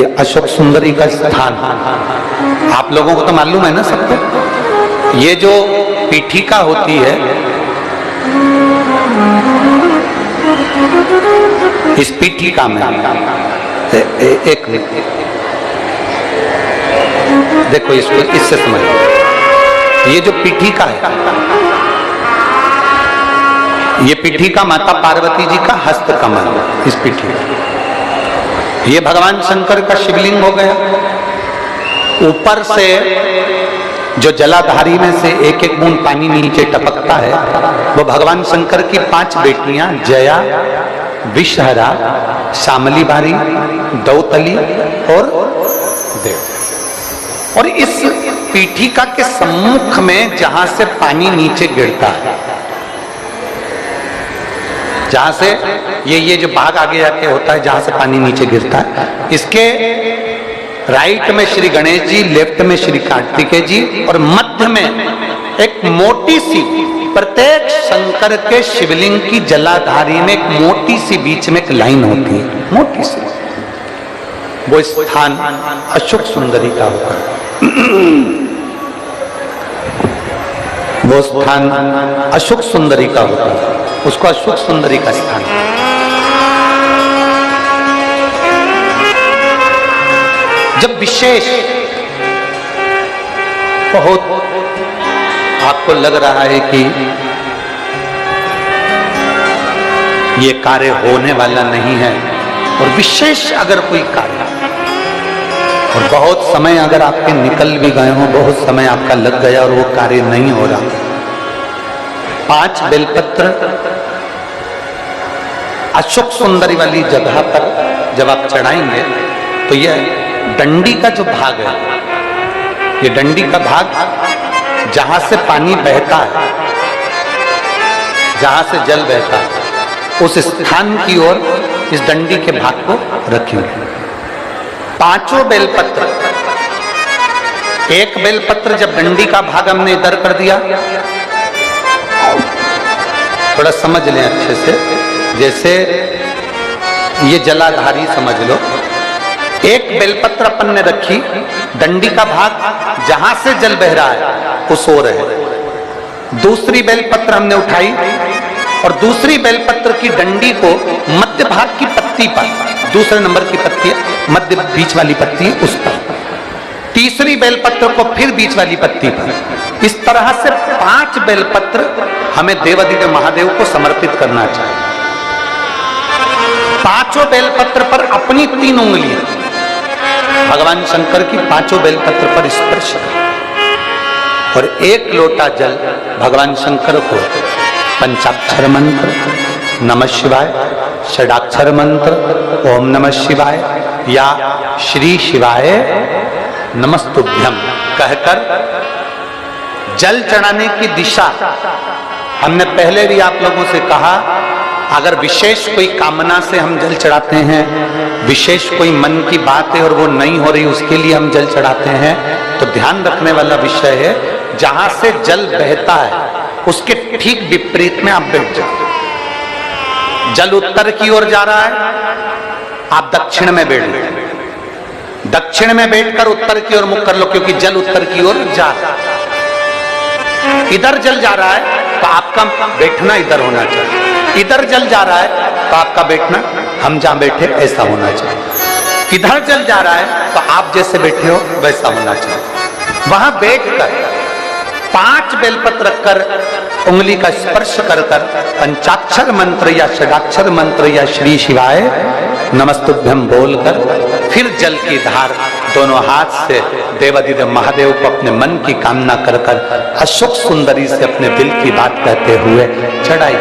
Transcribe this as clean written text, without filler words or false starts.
ये अशोक सुंदरी का स्थान आप लोगों को तो मालूम है ना सबको। ये जो पीठिका होती है, इस पीठिका में एक मिनट देखो, इसको इससे समझो। ये जो पीठिका है, ये पीठिका माता पार्वती जी का हस्त कमल, इस पीठिका, ये भगवान शंकर का शिवलिंग हो गया। ऊपर से जो जलाधारी में से एक एक बूंद पानी नीचे टपकता है, वो भगवान शंकर की 5 बेटियां जया, विषहरा, श्यामली बारी, दौतली और देव। और इस पीठिका के सम्मुख में जहां से पानी नीचे गिरता है, जहां से ये जो भाग आगे जाके होता है, जहां से पानी नीचे गिरता है, इसके राइट में श्री गणेश जी, लेफ्ट में श्री कार्तिकेय जी और मध्य में एक मोटी सी, प्रत्येक शंकर के शिवलिंग की जलाधारी में एक मोटी सी बीच में एक लाइन होती है, मोटी सी। वो स्थान अशोक सुंदरी का होता है। वो स्थान अशोक सुंदरी का होता है, उसको अशोक सुंदरी का स्थान। जब विशेष बहुत आपको लग रहा है कि ये कार्य होने वाला नहीं है, और विशेष अगर कोई कार्य और बहुत समय अगर आपके निकल भी गए हो, बहुत समय आपका लग गया और वो कार्य नहीं हो रहा, 5 बेलपत्र अशोक सुंदरी वाली जगह पर जब आप चढ़ाएंगे तो यह डंडी का जो भाग है, ये डंडी का भाग जहां से पानी बहता है, जहां से जल बहता है, उस स्थान की ओर इस डंडी के भाग को रखेंगे। 5 बेलपत्र, एक बेलपत्र जब डंडी का भाग हमने इधर कर दिया, थोड़ा समझ लें अच्छे से, जैसे ये जलाधारी समझ लो, एक बेलपत्र अपन ने रखी, डंडी का भाग जहां से जल बह रहा है उस ओर है। दूसरी बेलपत्र हमने उठाई और दूसरी बेलपत्र की डंडी को मध्य भाग की पत्ती पर, दूसरे नंबर की पत्ती मध्य बीच वाली पत्ती उस पर, तीसरी बेलपत्र को फिर बीच वाली पत्ती पर। इस तरह से 5 बेलपत्र हमें देवादिदेव महादेव को समर्पित करना चाहिए। 5 बेलपत्र पर अपनी 3 उंगलियां भगवान शंकर की 5 बेलपत्र पर स्पर्श करें और 1 लोटा जल भगवान शंकर को पंचाक्षर मंत्र नमः शिवाय, षडाक्षर मंत्र ओम नमः शिवाय या श्री शिवाय नमस्तुभ्यम कहकर जल चढ़ाने की दिशा हमने पहले भी आप लोगों से कहा। अगर विशेष कोई कामना से हम जल चढ़ाते हैं, विशेष कोई मन की बात है और वो नहीं हो रही, उसके लिए हम जल चढ़ाते हैं, तो ध्यान रखने वाला विषय है, जहां से जल बहता है उसके ठीक विपरीत में आप बैठ जाओ। जल उत्तर की ओर जा रहा है, आप दक्षिण में बैठ लो। दक्षिण में बैठकर उत्तर की ओर मुख कर लो, क्योंकि जल उत्तर की ओर जा रहा है। इधर जल जा रहा है तो आपका बैठना इधर होना चाहिए, इधर जल जा रहा है तो आपका बैठना हम जहां बैठे ऐसा होना चाहिए। इधर जल जा रहा है तो आप जैसे बैठे हो वैसा होना चाहिए। वहां बैठकर 5 बेलपत्र रखकर उंगली का स्पर्श कर कर पंचाक्षर मंत्र या षडाक्षर मंत्र या श्री शिवाय नमस्तुभ्यम बोलकर फिर जल की धार दोनों हाथ से देवादिदेव महादेव को अपने मन की कामना कर कर अशोक सुंदरी से अपने दिल की बात कहते हुए चढ़ाई।